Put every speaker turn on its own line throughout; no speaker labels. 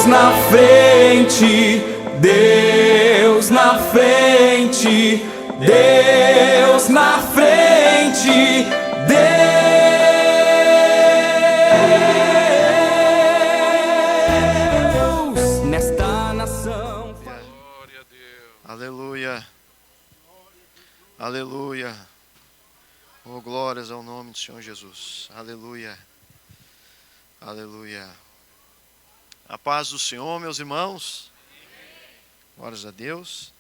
Deus na frente, Deus na frente, Deus na frente, Deus nesta nação.
Glória a Deus.
Aleluia. Aleluia. Oh, glórias ao nome do Senhor Jesus. Aleluia. Aleluia. A paz do Senhor, meus irmãos. Glórias a Deus.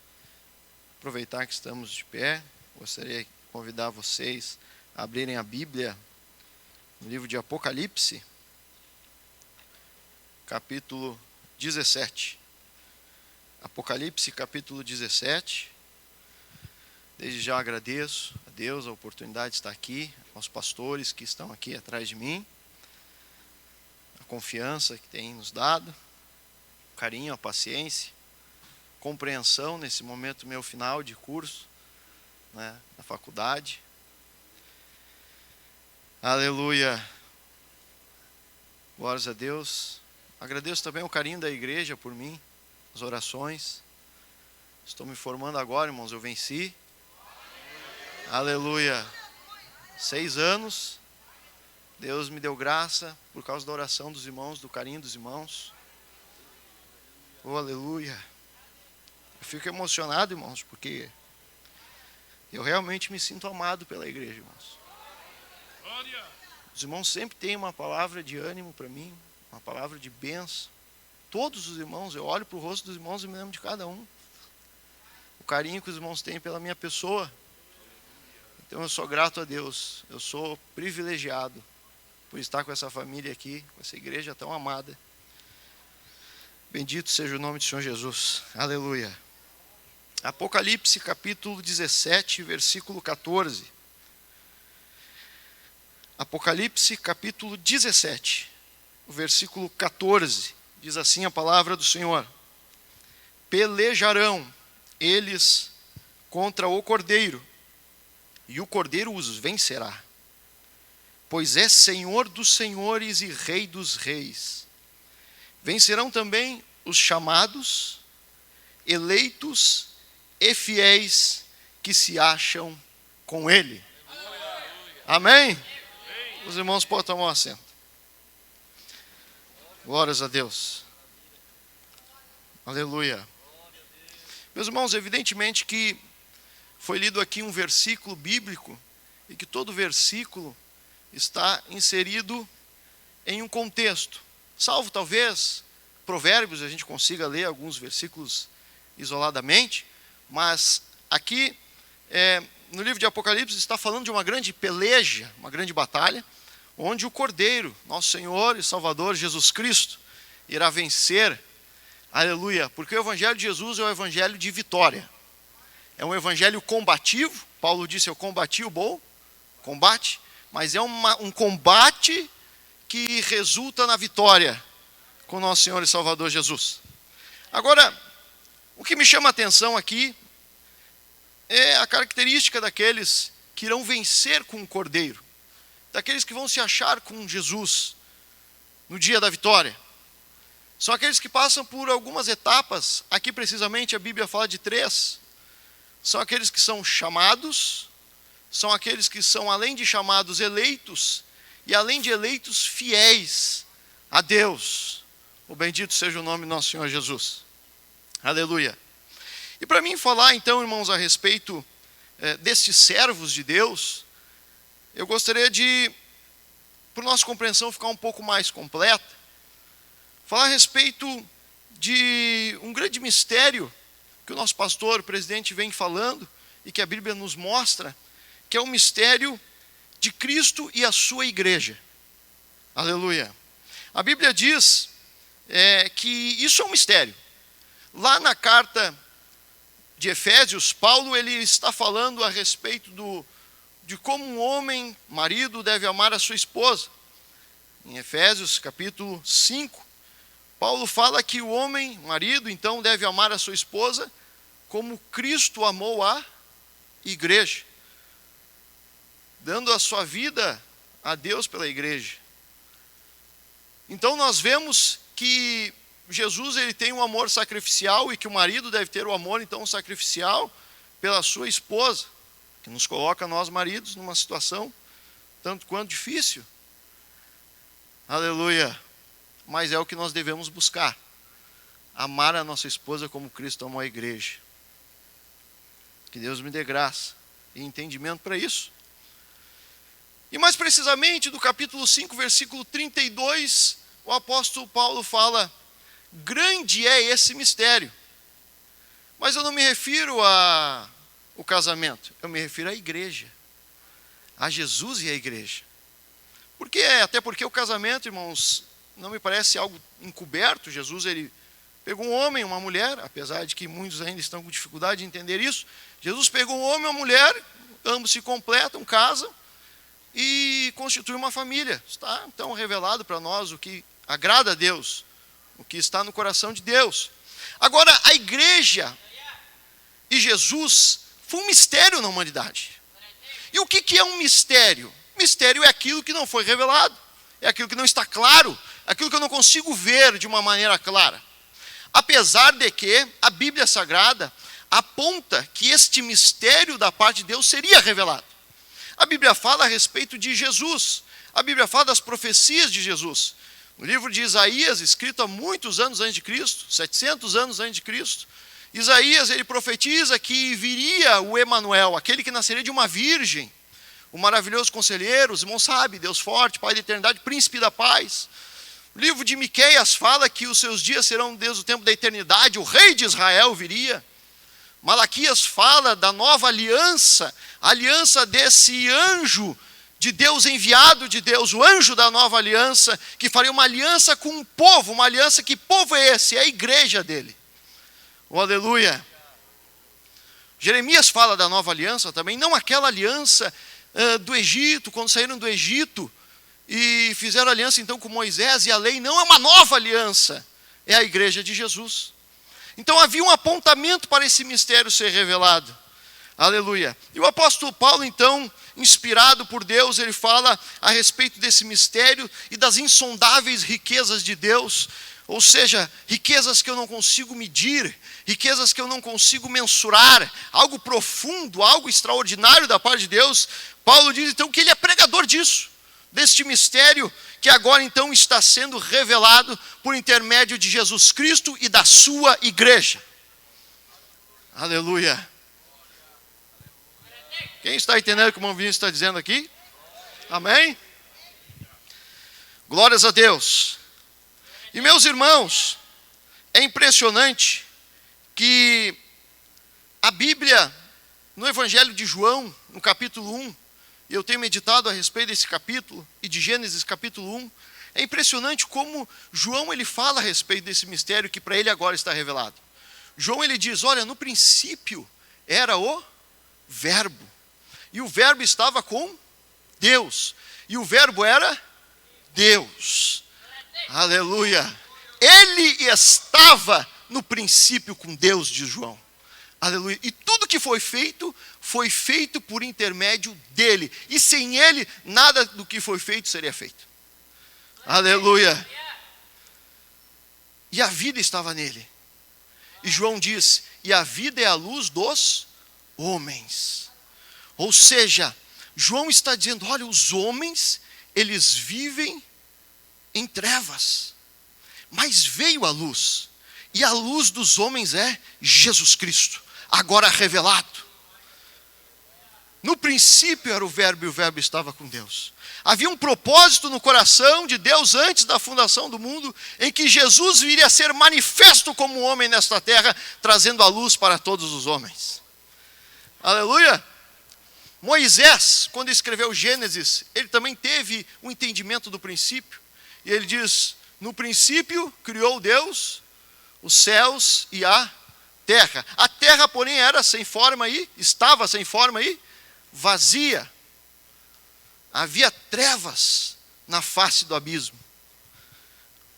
Aproveitar que estamos de pé, gostaria de convidar vocês a abrirem a Bíblia no livro de Apocalipse, capítulo 17. Apocalipse, capítulo 17. Desde já agradeço a Deus a oportunidade de estar aqui, aos pastores que estão aqui atrás de mim, a confiança que têm nos dado, o carinho, a paciência, compreensão nesse momento meu final de curso, né, na faculdade. Aleluia. Glórias a Deus. Agradeço também o carinho da igreja por mim, as orações. Estou me formando agora, irmãos, eu venci. Aleluia. 6 anos. Deus me deu graça por causa da oração dos irmãos, do carinho dos irmãos. Oh, aleluia. Eu fico emocionado, irmãos, porque eu realmente me sinto amado pela igreja, irmãos.
Glória.
Os irmãos sempre têm uma palavra de ânimo para mim, uma palavra de bênção. Todos os irmãos, eu olho para o rosto dos irmãos e me lembro de cada um. O carinho que os irmãos têm pela minha pessoa. Então eu sou grato a Deus, eu sou privilegiado por estar com essa família aqui, com essa igreja tão amada. Bendito seja o nome do Senhor Jesus. Aleluia. Apocalipse capítulo 17, versículo 14. Apocalipse capítulo 17, o versículo 14. Diz assim a palavra do Senhor: pelejarão eles contra o Cordeiro, e o Cordeiro os vencerá, pois é Senhor dos senhores e Rei dos reis. Vencerão também os chamados, eleitos e fiéis que se acham com Ele. Amém? Os irmãos podem tomar um assento. Glórias a Deus. Aleluia. Meus irmãos, evidentemente que foi lido aqui um versículo bíblico e que todo versículo está inserido em um contexto. Salvo talvez Provérbios, a gente consiga ler alguns versículos isoladamente, mas aqui no livro de Apocalipse está falando de uma grande peleja, uma grande batalha, onde o Cordeiro, nosso Senhor e Salvador Jesus Cristo, irá vencer. Aleluia, porque o Evangelho de Jesus é o Evangelho de vitória. É um evangelho combativo. Paulo disse: eu combati o bom combate, mas é um combate que resulta na vitória com nosso Senhor e Salvador Jesus. Agora, o que me chama a atenção aqui é a característica daqueles que irão vencer com o Cordeiro, daqueles que vão se achar com Jesus no dia da vitória. São aqueles que passam por algumas etapas. Aqui precisamente a Bíblia fala de 3. São aqueles que são chamados, são aqueles que são, além de chamados, eleitos, e além de eleitos, fiéis a Deus. O bendito seja o nome do nosso Senhor Jesus. Aleluia. E para mim falar então, irmãos, a respeito destes servos de Deus, eu gostaria de, para nossa compreensão ficar um pouco mais completa, falar a respeito de um grande mistério que o nosso pastor, o presidente, vem falando e que a Bíblia nos mostra, que é o mistério de Cristo e a sua igreja. Aleluia. A Bíblia diz que isso é um mistério. Lá na carta de Efésios, Paulo ele está falando a respeito de como um homem, marido, deve amar a sua esposa. Em Efésios capítulo 5, Paulo fala que o homem, marido, então deve amar a sua esposa como Cristo amou a igreja, dando a sua vida a Deus pela igreja. Então nós vemos que Jesus ele tem um amor sacrificial e que o marido deve ter o amor então sacrificial pela sua esposa, que nos coloca nós maridos numa situação tanto quanto difícil. Aleluia. Mas é o que nós devemos buscar. Amar a nossa esposa como Cristo amou a igreja. Que Deus me dê graça e entendimento para isso. E mais precisamente do capítulo 5, versículo 32, o apóstolo Paulo fala: grande é esse mistério. Mas eu não me refiro ao casamento, eu me refiro à igreja. A Jesus e à igreja. Até porque o casamento, irmãos, não me parece algo encoberto. Jesus, ele pegou um homem e uma mulher, apesar de que muitos ainda estão com dificuldade de entender isso. Jesus pegou um homem e uma mulher, ambos se completam, casam e constituem uma família. Está então revelado para nós o que agrada a Deus, o que está no coração de Deus. Agora, a igreja e Jesus foi um mistério na humanidade. E o que é um mistério? Mistério é aquilo que não foi revelado, é aquilo que não está claro, aquilo que eu não consigo ver de uma maneira clara. Apesar de que a Bíblia Sagrada aponta que este mistério da parte de Deus seria revelado. A Bíblia fala a respeito de Jesus, a Bíblia fala das profecias de Jesus. No livro de Isaías, escrito há muitos anos antes de Cristo, 700 anos antes de Cristo, Isaías ele profetiza que viria o Emanuel, aquele que nasceria de uma virgem, o maravilhoso conselheiro, os irmãos sabem, Deus forte, Pai da eternidade, príncipe da paz. O livro de Miqueias fala que os seus dias serão desde o tempo da eternidade, o rei de Israel viria. Malaquias fala da nova aliança, a aliança desse anjo de Deus, enviado de Deus, o anjo da nova aliança, que faria uma aliança com o povo, uma aliança, que povo é esse? É a igreja dele. Oh, aleluia. Jeremias fala da nova aliança também, não aquela aliança do Egito, quando saíram do Egito e fizeram aliança então com Moisés e a lei, não, é uma nova aliança, é a igreja de Jesus. Então havia um apontamento para esse mistério ser revelado. Aleluia. E o apóstolo Paulo então, inspirado por Deus, ele fala a respeito desse mistério e das insondáveis riquezas de Deus, ou seja, riquezas que eu não consigo medir, riquezas que eu não consigo mensurar, algo profundo, algo extraordinário da parte de Deus. Paulo diz então que ele é pregador disso, deste mistério que agora então está sendo revelado por intermédio de Jesus Cristo e da sua igreja. Aleluia. Quem está entendendo o que o irmão Vinícius está dizendo aqui? Amém? Glórias a Deus. E meus irmãos, é impressionante que a Bíblia, no Evangelho de João, no capítulo 1, e eu tenho meditado a respeito desse capítulo, e de Gênesis capítulo 1, é impressionante como João ele fala a respeito desse mistério que para ele agora está revelado. João ele diz, olha, no princípio era o Verbo, e o Verbo estava com Deus, e o Verbo era Deus. Aleluia. Ele estava no princípio com Deus, diz João. Aleluia. E tudo que foi feito por intermédio dele. E sem ele, nada do que foi feito seria feito. Aleluia. E a vida estava nele. E João diz, e a vida é a luz dos homens. Ou seja, João está dizendo, olha, os homens, eles vivem em trevas, mas veio a luz, e a luz dos homens é Jesus Cristo, agora revelado. No princípio era o Verbo, e o Verbo estava com Deus. Havia um propósito no coração de Deus antes da fundação do mundo, em que Jesus viria a ser manifesto como homem nesta terra, trazendo a luz para todos os homens. Aleluia! Moisés, quando escreveu Gênesis, ele também teve um entendimento do princípio. E ele diz, no princípio criou Deus os céus e a terra. A terra, porém, era sem forma e estava sem forma e vazia. Havia trevas na face do abismo.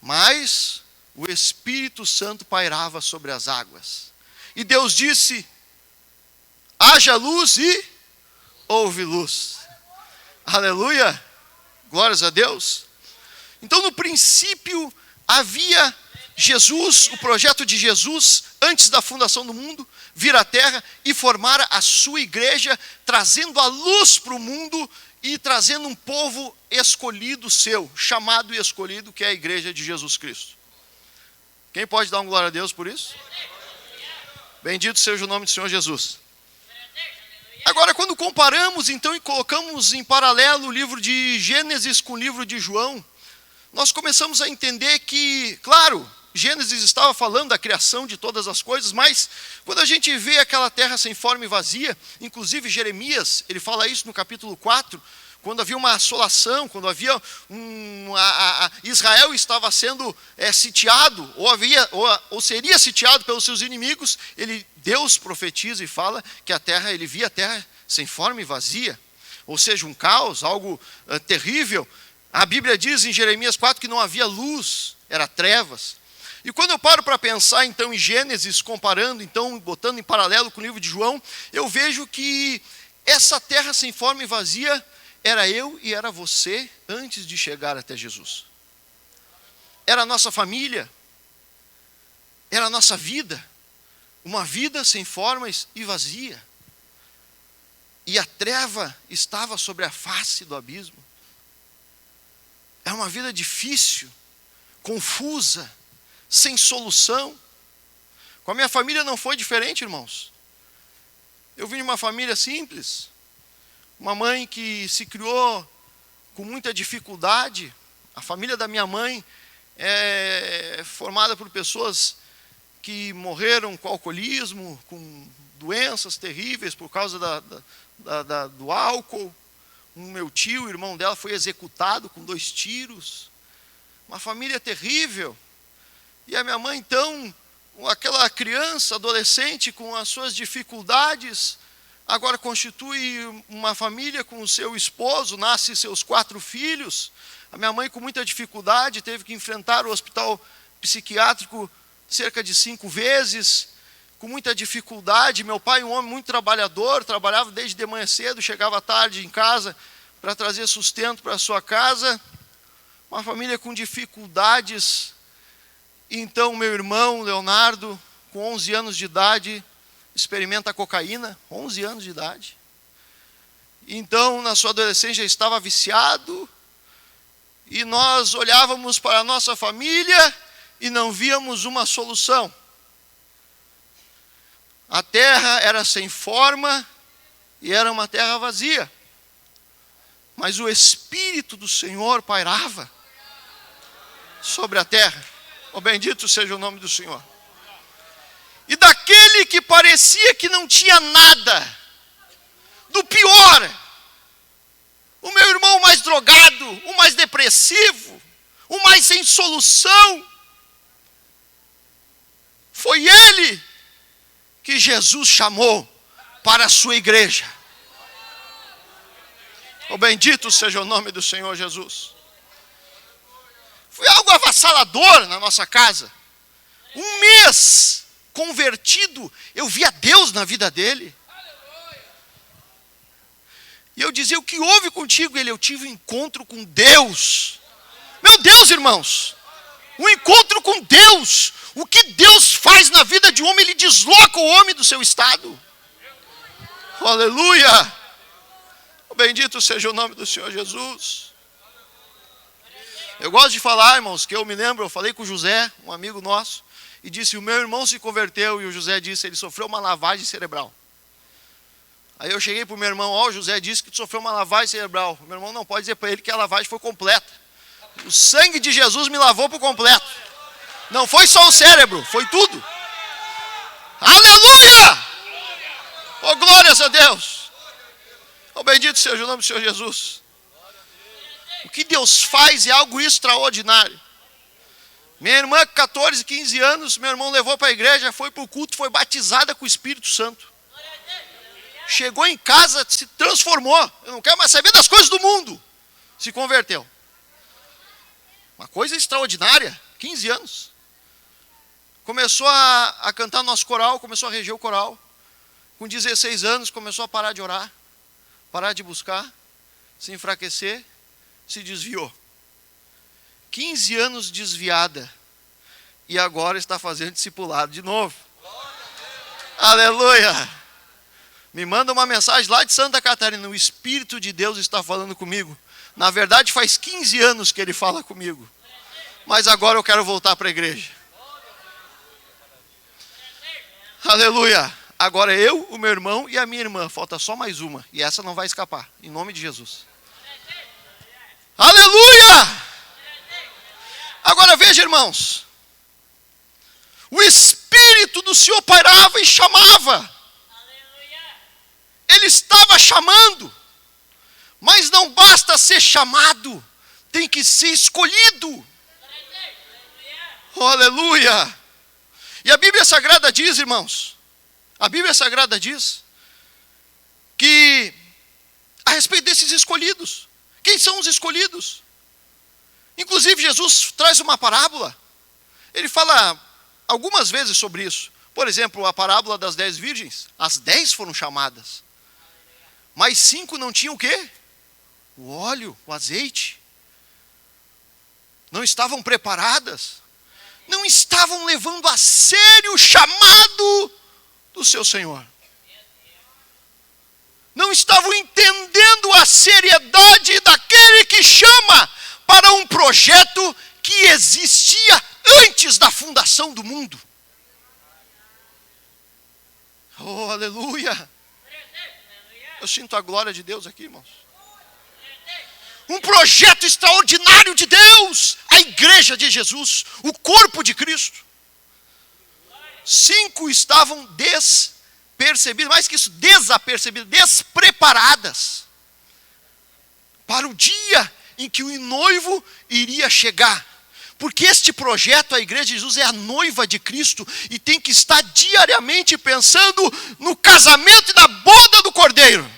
Mas o Espírito Santo pairava sobre as águas. E Deus disse, haja luz e houve luz. Aleluia. Glórias a Deus. Então no princípio havia Jesus, o projeto de Jesus, antes da fundação do mundo, vir à terra e formar a sua igreja, trazendo a luz para o mundo e trazendo um povo escolhido seu, chamado e escolhido, que é a igreja de Jesus Cristo. Quem pode dar um glória a Deus por isso? Bendito seja o nome do Senhor Jesus. Agora, quando comparamos então e colocamos em paralelo o livro de Gênesis com o livro de João, nós começamos a entender que, claro, Gênesis estava falando da criação de todas as coisas, mas quando a gente vê aquela terra sem forma e vazia, inclusive Jeremias, ele fala isso no capítulo 4, quando havia uma assolação, quando havia Israel estava sendo sitiado, ou seria sitiado pelos seus inimigos, Deus profetiza e fala que ele via a terra sem forma e vazia, ou seja, um caos, algo terrível. A Bíblia diz em Jeremias 4 que não havia luz, era trevas. E quando eu paro para pensar então em Gênesis, comparando, então botando em paralelo com o livro de João, eu vejo que essa terra sem forma e vazia era eu e era você antes de chegar até Jesus. Era a nossa família, era a nossa vida, uma vida sem formas e vazia. E a treva estava sobre a face do abismo. É uma vida difícil, confusa, sem solução. Com a minha família não foi diferente, irmãos. Eu vim de uma família simples, uma mãe que se criou com muita dificuldade. A família da minha mãe é formada por pessoas que morreram com alcoolismo, com doenças terríveis por causa do álcool. O meu tio, o irmão dela, foi executado com 2 tiros. Uma família terrível. E a minha mãe, então, aquela criança, adolescente, com as suas dificuldades, agora constitui uma família com o seu esposo, nasce seus 4 filhos. A minha mãe, com muita dificuldade, teve que enfrentar o hospital psiquiátrico cerca de 5 vezes, com muita dificuldade. Meu pai, um homem muito trabalhador, trabalhava desde de manhã cedo, chegava à tarde em casa para trazer sustento para a sua casa. Uma família com dificuldades. Então, meu irmão, Leonardo, com 11 anos de idade, experimenta a cocaína, 11 anos de idade. Então, na sua adolescência, estava viciado, e nós olhávamos para a nossa família e não víamos uma solução. A terra era sem forma e era uma terra vazia. Mas o Espírito do Senhor pairava sobre a terra. Oh, bendito seja o nome do Senhor. E daquele que parecia que não tinha nada, do pior, o meu irmão mais drogado, o mais depressivo, o mais sem solução, foi ele que Jesus chamou para a sua igreja. Oh, bendito seja o nome do Senhor Jesus. Foi algo avassalador na nossa casa. Um mês convertido, eu via Deus na vida dele. E eu dizia: o que houve contigo? Eu tive um encontro com Deus. Meu Deus, irmãos, um encontro com Deus. O que Deus faz na vida de um homem, ele desloca o homem do seu estado. Oh, aleluia! Bendito seja o nome do Senhor Jesus. Eu gosto de falar, irmãos, que eu me lembro, eu falei com o José, um amigo nosso, e disse: o meu irmão se converteu, e o José disse, ele sofreu uma lavagem cerebral. Aí eu cheguei para o meu irmão: ó, o José disse que tu sofreu uma lavagem cerebral. O meu irmão não pode dizer para ele que a lavagem foi completa. O sangue de Jesus me lavou por completo. Não foi só o cérebro, foi tudo. Aleluia! Oh, glórias a Deus! Oh, bendito seja o nome do Senhor Jesus. O que Deus faz é algo extraordinário. Minha irmã, com 14, 15 anos, meu irmão levou para a igreja, foi para o culto, foi batizada com o Espírito Santo. Chegou em casa, se transformou. Eu não quero mais saber das coisas do mundo. Se converteu. Uma coisa extraordinária, 15 anos. Começou a cantar nosso coral, começou a reger o coral. Com 16 anos, começou a parar de orar, parar de buscar, se enfraquecer, se desviou. 15 anos desviada. e agora está fazendo discipulado de novo. Aleluia! Me manda uma mensagem lá de Santa Catarina. O Espírito de Deus está falando comigo. Na verdade, faz 15 anos que ele fala comigo. Mas agora eu quero voltar para a igreja. Aleluia! Agora eu, o meu irmão e a minha irmã. Falta só mais uma. E essa não vai escapar. Em nome de Jesus. Aleluia! Agora veja, irmãos. O Espírito do Senhor pairava e chamava. Ele estava chamando. Mas não basta ser chamado. Tem que ser escolhido. Oh, aleluia! E a Bíblia Sagrada diz, irmãos. A Bíblia Sagrada diz que a respeito desses escolhidos. Quem são os escolhidos? Inclusive Jesus traz uma parábola. Ele fala algumas vezes sobre isso. Por exemplo, a parábola das 10 virgens. As 10 foram chamadas. Mas 5 não tinham o quê? O óleo, o azeite. Não estavam preparadas. Não estavam levando a sério o chamado do seu Senhor. Não estavam entendendo a seriedade daquele que chama para um projeto que existia antes da fundação do mundo. Oh, aleluia! Eu sinto a glória de Deus aqui, irmãos. Um projeto extraordinário de Deus. A igreja de Jesus, o corpo de Cristo. 5 estavam despercebidas, mais que isso, desapercebidas, despreparadas para o dia em que o noivo iria chegar. Porque este projeto, a igreja de Jesus, é a noiva de Cristo e tem que estar diariamente pensando no casamento e na boda do Cordeiro.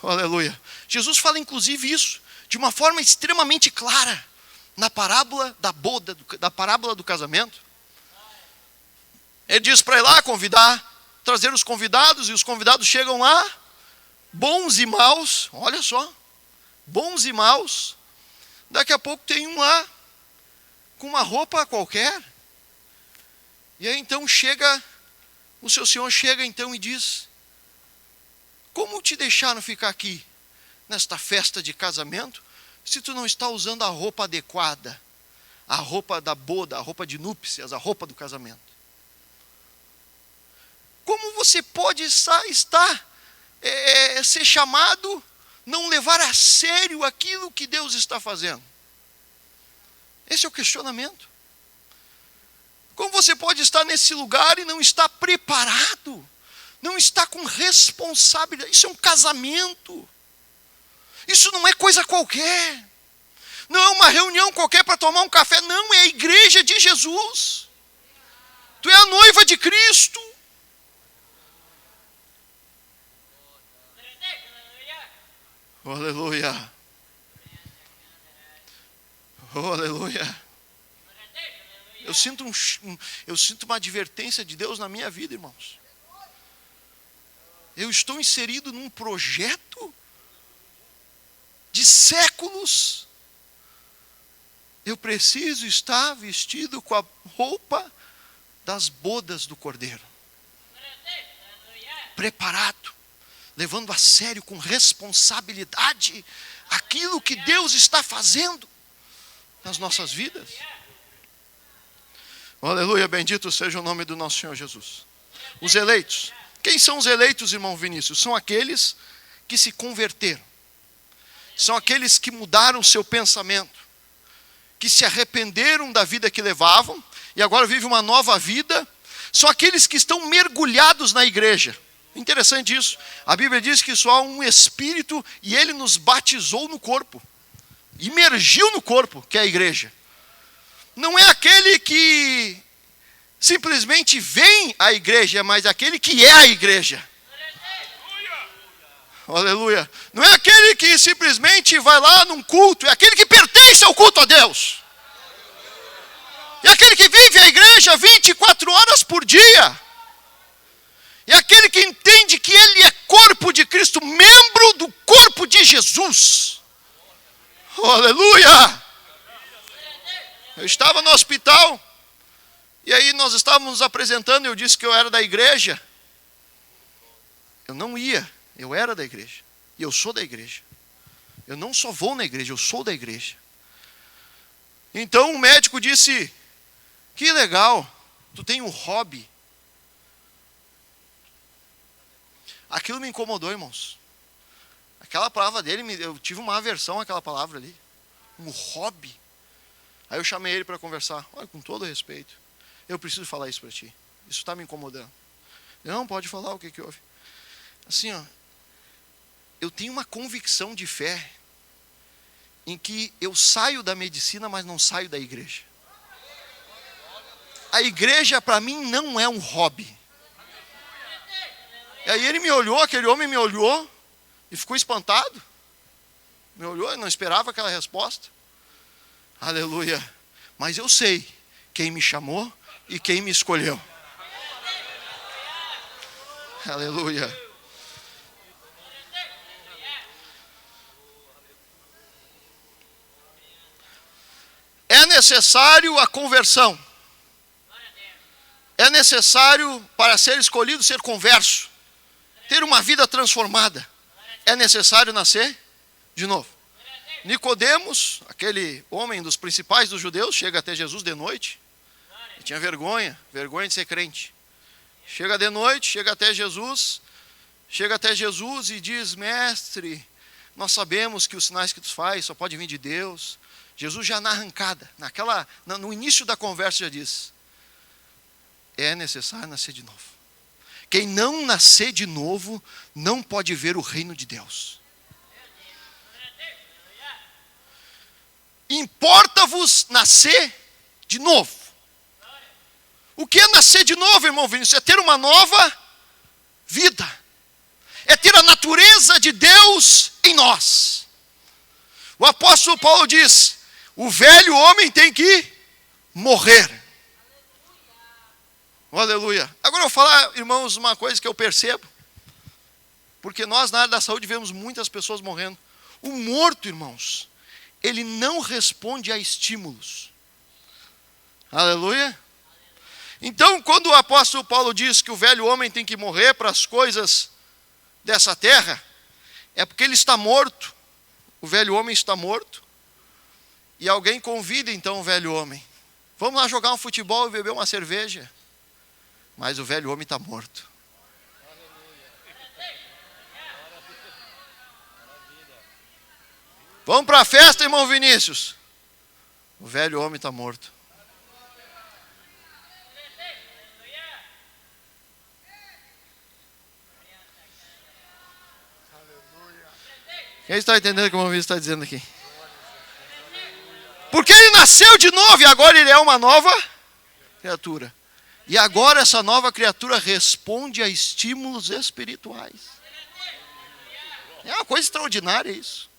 Aleluia. Jesus fala inclusive isso de uma forma extremamente clara na parábola da boda, da parábola do casamento. Ele diz para ir lá convidar, trazer os convidados, e os convidados chegam lá, bons e maus, olha só, bons e maus. Daqui a pouco tem um lá com uma roupa qualquer. E aí então chega, o seu senhor chega então e diz: como te deixaram ficar aqui nesta festa de casamento se tu não está usando a roupa adequada, a roupa da boda, a roupa de núpcias, a roupa do casamento? Como você pode ser chamado, não levar a sério aquilo que Deus está fazendo? Esse é o questionamento. Como você pode estar nesse lugar e não estar preparado? Não estar com responsabilidade? Isso é um casamento. Isso não é coisa qualquer. Não é uma reunião qualquer para tomar um café. Não, é a igreja de Jesus. Tu é a noiva de Cristo. Oh, aleluia. Oh, aleluia. Eu sinto uma advertência de Deus na minha vida, irmãos. Eu estou inserido num projeto de séculos. Eu preciso estar vestido com a roupa das bodas do Cordeiro. Preparado, levando a sério, com responsabilidade, aquilo que Deus está fazendo nas nossas vidas. Aleluia, bendito seja o nome do nosso Senhor Jesus. Os eleitos. Quem são os eleitos, irmão Vinícius? São aqueles que se converteram. São aqueles que mudaram o seu pensamento, que se arrependeram da vida que levavam e agora vivem uma nova vida. São aqueles que estão mergulhados na igreja. Interessante isso. A Bíblia diz que só há um Espírito e Ele nos batizou no corpo. Imergiu no corpo, que é a igreja. Não é aquele que simplesmente vem à igreja, mas aquele que é a igreja. Aleluia. Não é aquele que simplesmente vai lá num culto, é aquele que pertence ao culto a Deus. É aquele que vive a igreja 24 horas por dia. É aquele que entende que ele é corpo de Cristo, membro do corpo de Jesus. Aleluia. Eu estava no hospital, e aí nós estávamos nos apresentando, e eu disse que eu era da igreja. Eu não ia, eu era da igreja. E eu sou da igreja. Eu não só vou na igreja, eu sou da igreja. Então o médico disse, que legal, tu tem um hobby. Aquilo me incomodou, irmãos. Aquela palavra dele, eu tive uma aversão àquela palavra ali. Um hobby. Aí eu chamei ele para conversar. Olha, com todo respeito, eu preciso falar isso para ti. Isso está me incomodando. Não, pode falar, o que houve. Assim, ó, eu tenho uma convicção de fé em que eu saio da medicina, mas não saio da igreja. A igreja para mim não é um hobby. E aí ele me olhou, aquele homem me olhou e ficou espantado. Me olhou e não esperava aquela resposta. Aleluia. Mas eu sei quem me chamou e quem me escolheu. Aleluia. É necessário a conversão. É necessário, para ser escolhido, ser converso. Ter uma vida transformada. É necessário nascer de novo. Nicodemos, aquele homem dos principais dos judeus, chega até Jesus de noite. Ele tinha vergonha de ser crente. Chega de noite, chega até Jesus e diz, mestre, nós sabemos que os sinais que tu faz só podem vir de Deus. Jesus já na arrancada, no início da conversa já diz, é necessário nascer de novo. Quem não nascer de novo, não pode ver o reino de Deus. Importa-vos nascer de novo. O que é nascer de novo, irmão Vinícius? É ter uma nova vida. É ter a natureza de Deus em nós. O apóstolo Paulo diz, o velho homem tem que morrer. Aleluia. Agora eu vou falar, irmãos, uma coisa que eu percebo. Porque nós na área da saúde vemos muitas pessoas morrendo. O morto, irmãos, ele não responde a estímulos. Aleluia. Então, quando o apóstolo Paulo diz que o velho homem tem que morrer para as coisas dessa terra, é porque ele está morto. O velho homem está morto. E alguém convida então o velho homem. Vamos lá jogar um futebol e beber uma cerveja. Mas o velho homem está morto. Vamos para a festa, irmão Vinícius. O velho homem está morto. Quem está entendendo o que o irmão Vinícius está dizendo aqui? Porque ele nasceu de novo e agora ele é uma nova criatura. E agora essa nova criatura responde a estímulos espirituais. É uma coisa extraordinária isso.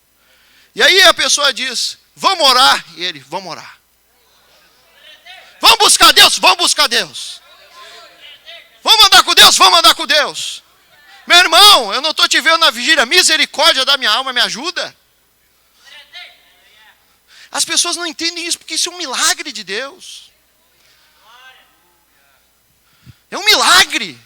E aí a pessoa diz, vamos orar. E ele, vamos orar. Vamos buscar Deus, vamos buscar Deus. Vamos andar com Deus, vamos andar com Deus. Meu irmão, eu não estou te vendo na vigília, misericórdia da minha alma, me ajuda. As pessoas não entendem isso, porque isso é um milagre de Deus. É um milagre.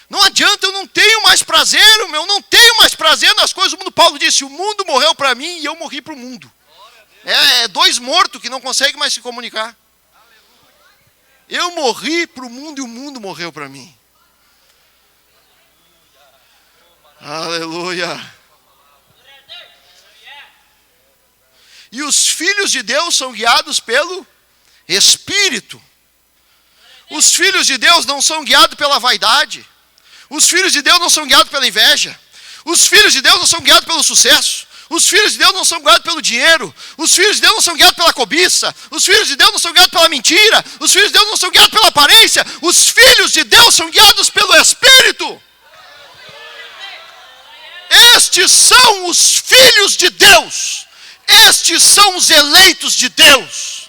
Não adianta, eu não tenho mais prazer, eu não tenho mais prazer nas coisas do mundo. Paulo disse, o mundo morreu para mim e eu morri para o mundo. É dois mortos que não conseguem mais se comunicar. Eu morri para o mundo e o mundo morreu para mim. Aleluia. E os filhos de Deus são guiados pelo Espírito. Os filhos de Deus não são guiados pela vaidade. Os filhos de Deus não são guiados pela inveja. Os filhos de Deus não são guiados pelo sucesso. Os filhos de Deus não são guiados pelo dinheiro. Os filhos de Deus não são guiados pela cobiça. Os filhos de Deus não são guiados pela mentira. Os filhos de Deus não são guiados pela aparência. Os filhos de Deus são guiados pelo Espírito. Estes são os filhos de Deus. Estes são os eleitos de Deus.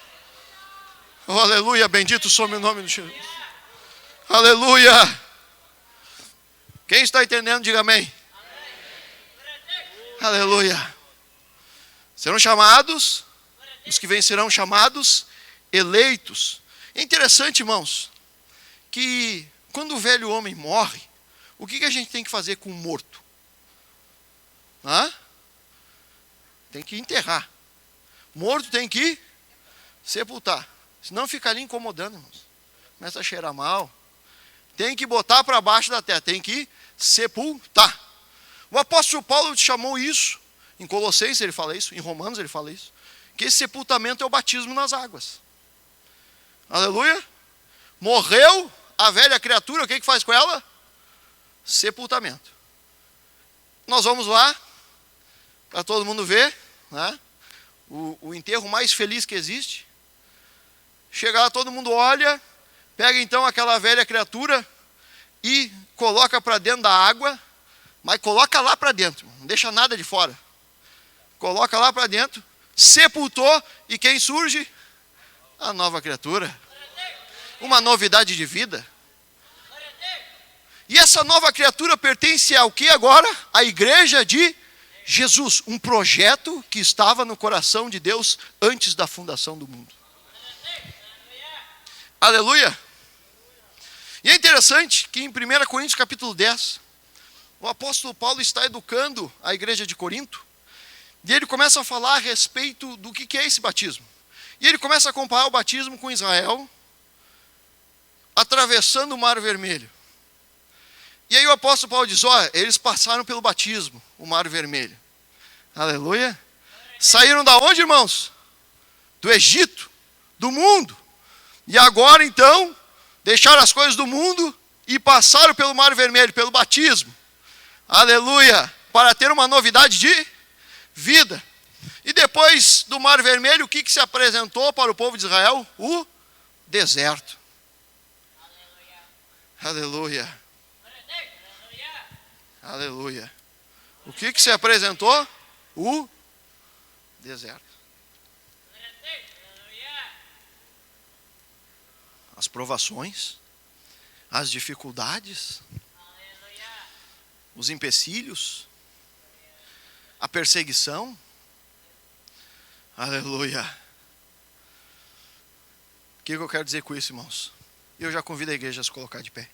Oh, aleluia, bendito some o nome de Jesus. Aleluia. Quem está entendendo, diga amém. Aleluia. Serão chamados, os que vencerão chamados, eleitos. É interessante, irmãos, que quando o velho homem morre, o que a gente tem que fazer com o morto? Tem que enterrar. Morto tem que sepultar. Senão fica ali incomodando, irmãos. Começa a cheirar mal. Tem que botar para baixo da terra. Tem que sepultar. O apóstolo Paulo chamou isso. Em Colossenses ele fala isso. Em Romanos ele fala isso. Que esse sepultamento é o batismo nas águas. Aleluia. Morreu a velha criatura. O que faz com ela? Sepultamento. Nós vamos lá. Para todo mundo ver. Né? O enterro mais feliz que existe. Chega lá, todo mundo olha, pega então aquela velha criatura e coloca para dentro da água, mas coloca lá para dentro, não deixa nada de fora. Coloca lá para dentro, sepultou, e quem surge? A nova criatura. Uma novidade de vida. E essa nova criatura pertence ao que agora? A igreja de Jesus, um projeto que estava no coração de Deus antes da fundação do mundo. Aleluia. E é interessante que em 1 Coríntios capítulo 10, o apóstolo Paulo está educando a igreja de Corinto, e ele começa a falar a respeito do que é esse batismo. E ele começa a comparar o batismo com Israel, atravessando o Mar Vermelho. E aí o apóstolo Paulo diz, eles passaram pelo batismo, o Mar Vermelho. Aleluia. Saíram da onde, irmãos? Do Egito, do mundo. E agora, então, deixaram as coisas do mundo e passaram pelo Mar Vermelho, pelo batismo. Aleluia! Para ter uma novidade de vida. E depois do Mar Vermelho, o que se apresentou para o povo de Israel? O deserto. Aleluia! Aleluia! O que se apresentou? O deserto. As provações, as dificuldades, os empecilhos, a perseguição. Aleluia. O que eu quero dizer com isso, irmãos? Eu já convido a igreja a se colocar de pé.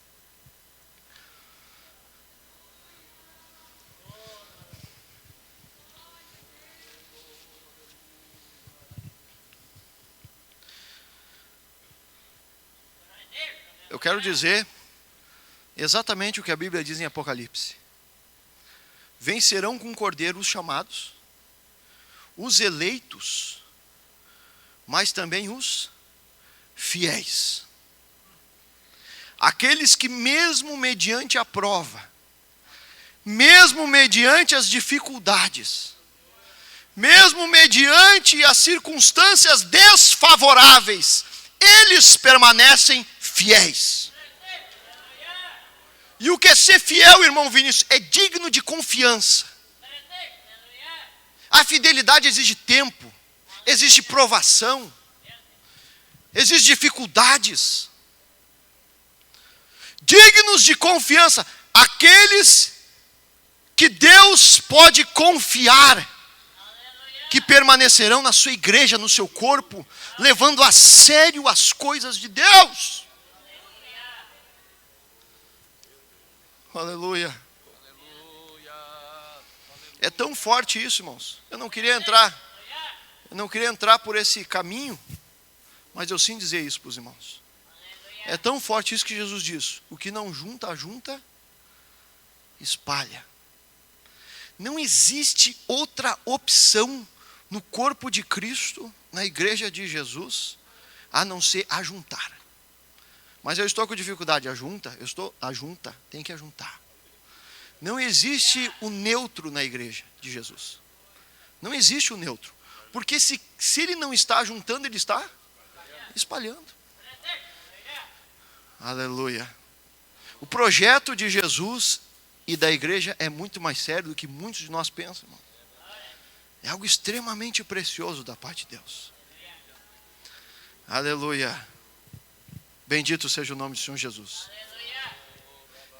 Eu quero dizer exatamente o que a Bíblia diz em Apocalipse. Vencerão com o cordeiro os chamados, os eleitos, mas também os fiéis. Aqueles que mesmo mediante a prova, mesmo mediante as dificuldades, mesmo mediante as circunstâncias desfavoráveis, eles permanecem fiéis. E o que é ser fiel, irmão Vinícius? É digno de confiança. A fidelidade exige tempo, exige provação, exige dificuldades. Dignos de confiança, aqueles que Deus pode confiar, que permanecerão na sua igreja, no seu corpo, levando a sério as coisas de Deus. Aleluia. É tão forte isso, irmãos. Eu não queria entrar por esse caminho, mas eu sim dizer isso para os irmãos. É tão forte isso que Jesus diz: o que não junta, espalha. Não existe outra opção no corpo de Cristo, na igreja de Jesus, a não ser ajuntar. Mas eu estou com dificuldade, ajunta, tem que ajuntar. Não existe o neutro na igreja de Jesus. Não existe o neutro. Porque se ele não está ajuntando, ele está espalhando. Aleluia. O projeto de Jesus e da igreja é muito mais sério do que muitos de nós pensam, irmão. É algo extremamente precioso da parte de Deus. Aleluia. Bendito seja o nome do Senhor Jesus.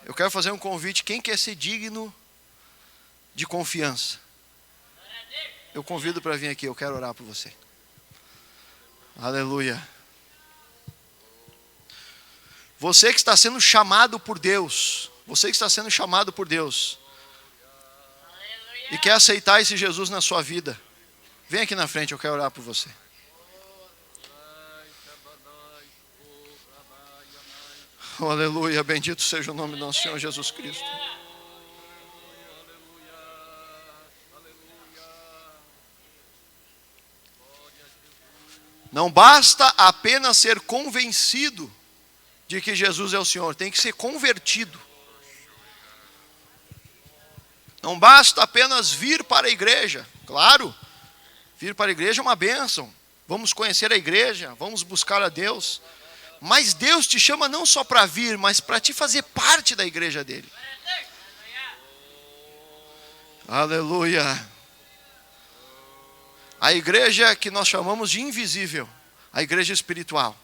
Eu quero fazer um convite. Quem quer ser digno de confiança? Eu convido para vir aqui. Eu quero orar por você. Aleluia. Você que está sendo chamado por Deus, você que está sendo chamado por Deus e quer aceitar esse Jesus na sua vida, vem aqui na frente, eu quero orar por você. Oh, aleluia, bendito seja o nome do nosso Senhor Jesus Cristo. Não basta apenas ser convencido de que Jesus é o Senhor, tem que ser convertido. Não basta apenas vir para a igreja. Claro, vir para a igreja é uma bênção. Vamos conhecer a igreja, vamos buscar a Deus. Mas Deus te chama não só para vir, mas para te fazer parte da igreja dele. Aleluia. A igreja que nós chamamos de invisível, a igreja espiritual.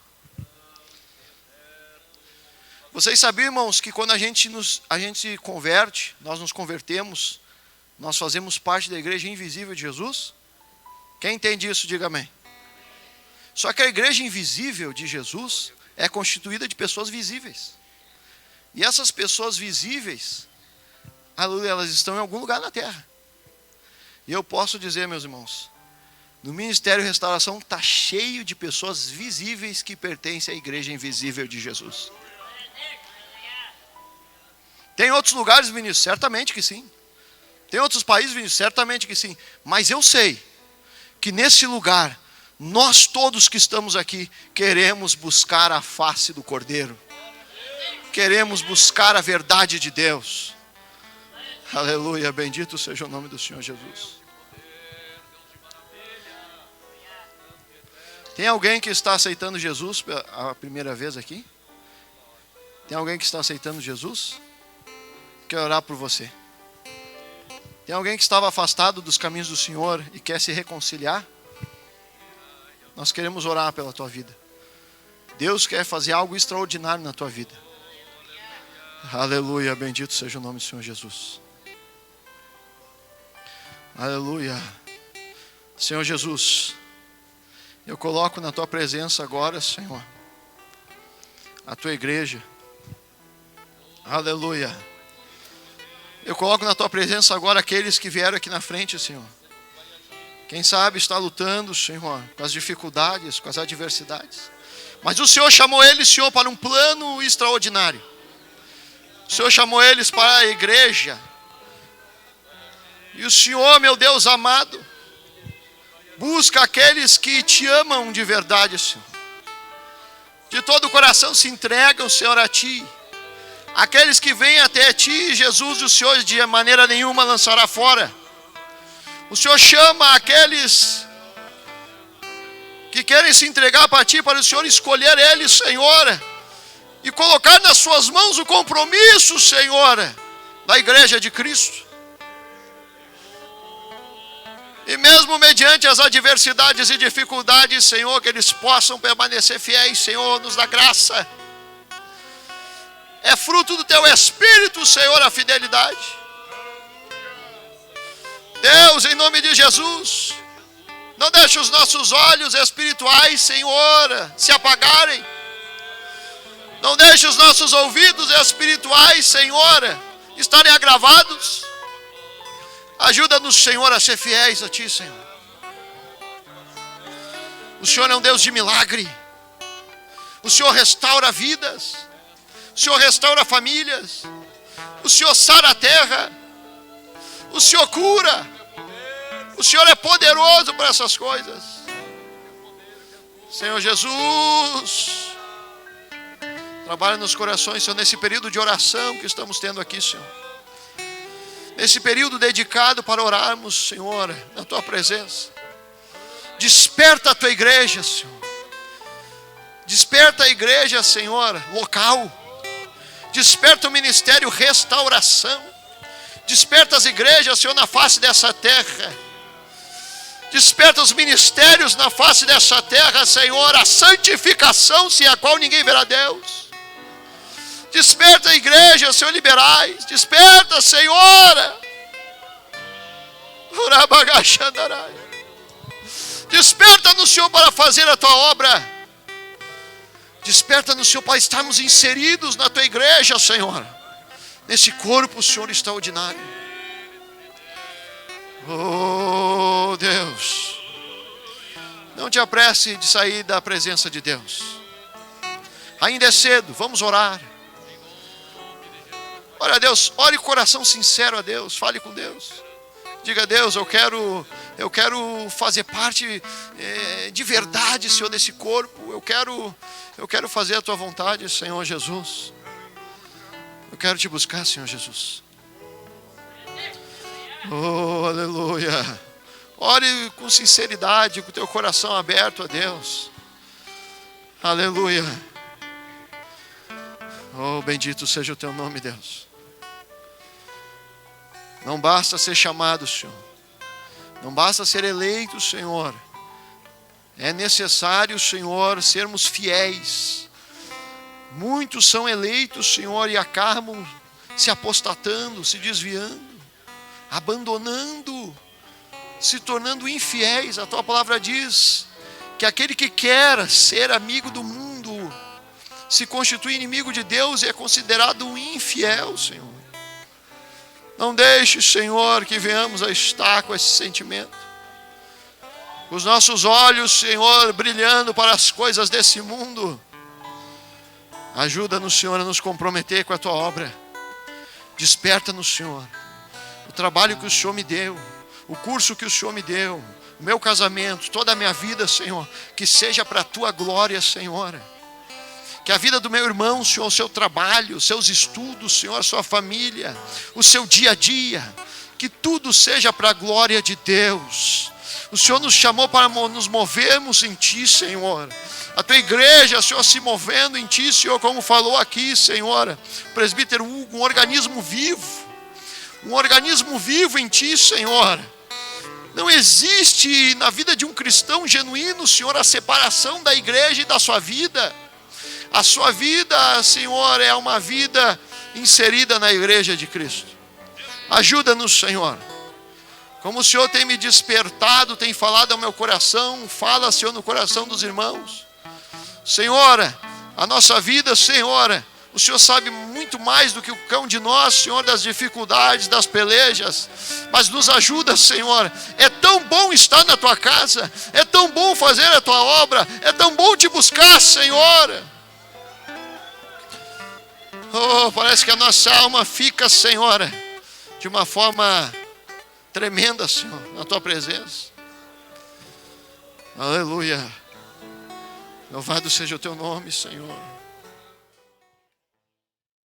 Vocês sabiam, irmãos, que quando a gente se converte, nós nos convertemos, nós fazemos parte da igreja invisível de Jesus? Quem entende isso, diga amém. Só que a igreja invisível de Jesus é constituída de pessoas visíveis. E essas pessoas visíveis, aleluia, elas estão em algum lugar na terra. E eu posso dizer, meus irmãos, no Ministério Restauração está cheio de pessoas visíveis que pertencem à igreja invisível de Jesus. Tem outros lugares, Vinícius? Certamente que sim. Tem outros países, Vinícius? Certamente que sim. Mas eu sei que nesse lugar, nós todos que estamos aqui, queremos buscar a face do Cordeiro. Queremos buscar a verdade de Deus. Aleluia, bendito seja o nome do Senhor Jesus. Tem alguém que está aceitando Jesus a primeira vez aqui? Tem alguém que está aceitando Jesus? Quero orar por você. Tem alguém que estava afastado dos caminhos do Senhor e quer se reconciliar? Nós queremos orar pela tua vida. Deus quer fazer algo extraordinário na tua vida. Aleluia, bendito seja o nome do Senhor Jesus. Aleluia. Senhor Jesus, eu coloco na tua presença agora, Senhor, a tua igreja. Aleluia. Eu coloco na tua presença agora aqueles que vieram aqui na frente, Senhor. Quem sabe está lutando, Senhor, com as dificuldades, com as adversidades. Mas o Senhor chamou eles, Senhor, para um plano extraordinário. O Senhor chamou eles para a igreja. E o Senhor, meu Deus amado, busca aqueles que te amam de verdade, Senhor. De todo o coração se entregam, Senhor, a Ti. Aqueles que vêm até Ti, Jesus, o Senhor de maneira nenhuma lançará fora. O Senhor chama aqueles que querem se entregar para Ti, para o Senhor escolher eles, Senhor, e colocar nas Suas mãos o compromisso, Senhor, da igreja de Cristo. E mesmo mediante as adversidades e dificuldades, Senhor, que eles possam permanecer fiéis, Senhor, nos dá graça. É fruto do Teu Espírito, Senhor, a fidelidade. Deus, em nome de Jesus, não deixe os nossos olhos espirituais, Senhor, se apagarem. Não deixe os nossos ouvidos espirituais, Senhor, estarem agravados. Ajuda-nos, Senhor, a ser fiéis a Ti, Senhor. O Senhor é um Deus de milagre. O Senhor restaura vidas. O Senhor restaura famílias. O Senhor sara a terra. O Senhor cura. O Senhor é poderoso para essas coisas. Senhor Jesus, trabalha nos corações, Senhor, nesse período de oração que estamos tendo aqui, Senhor. Nesse período dedicado para orarmos, Senhor, na Tua presença. Desperta a Tua igreja, Senhor. Desperta a igreja, Senhor, local. Desperta o ministério restauração. Desperta as igrejas, Senhor, na face dessa terra. Desperta os ministérios na face dessa terra, Senhor, a santificação sem a qual ninguém verá Deus. Desperta a igreja, Senhor, liberais. Desperta, Senhor. Desperta no Senhor para fazer a Tua obra. Desperta-nos, Senhor, para estarmos inseridos na tua igreja, Senhor. Nesse corpo, Senhor, extraordinário. Oh, Deus. Não te apresse de sair da presença de Deus. Ainda é cedo, vamos orar. Ore a Deus, ore com coração sincero a Deus. Fale com Deus. Diga a Deus, eu quero fazer parte de verdade, Senhor, desse corpo. Eu quero fazer a tua vontade, Senhor Jesus. Eu quero te buscar, Senhor Jesus. Oh, aleluia. Ore com sinceridade, com o teu coração aberto a Deus. Aleluia. Oh, bendito seja o teu nome, Deus. Não basta ser chamado, Senhor. Não basta ser eleito, Senhor. É necessário, Senhor, sermos fiéis. Muitos são eleitos, Senhor, e acabam se apostatando, se desviando, abandonando, se tornando infiéis. A tua palavra diz que aquele que quer ser amigo do mundo se constitui inimigo de Deus e é considerado um infiel, Senhor. Não deixe, Senhor, que venhamos a estar com esse sentimento. Os nossos olhos, Senhor, brilhando para as coisas desse mundo. Ajuda-nos, Senhor, a nos comprometer com a tua obra. Desperta-nos, Senhor. O trabalho que o Senhor me deu, o curso que o Senhor me deu, o meu casamento, toda a minha vida, Senhor, que seja para a tua glória, Senhor. Que a vida do meu irmão, Senhor, o seu trabalho, os seus estudos, Senhor, a sua família, o seu dia a dia, que tudo seja para a glória de Deus. O Senhor nos chamou para nos movermos em Ti, Senhor. A Tua igreja, Senhor, se movendo em Ti, Senhor, como falou aqui, Senhor, o presbítero Hugo, um organismo vivo. Um organismo vivo em Ti, Senhor. Não existe na vida de um cristão genuíno, Senhor, a separação da igreja e da sua vida. A sua vida, Senhor, é uma vida inserida na igreja de Cristo. Ajuda-nos, Senhor. Como o Senhor tem me despertado, tem falado ao meu coração, fala, Senhor, no coração dos irmãos. Senhor, a nossa vida, Senhor, o Senhor sabe muito mais do que o cão de nós, Senhor, das dificuldades, das pelejas. Mas nos ajuda, Senhor. É tão bom estar na Tua casa. É tão bom fazer a Tua obra. É tão bom Te buscar, Senhor. Oh, parece que a nossa alma fica, Senhor, de uma forma tremenda, Senhor, na Tua presença. Aleluia. Louvado seja o Teu nome, Senhor.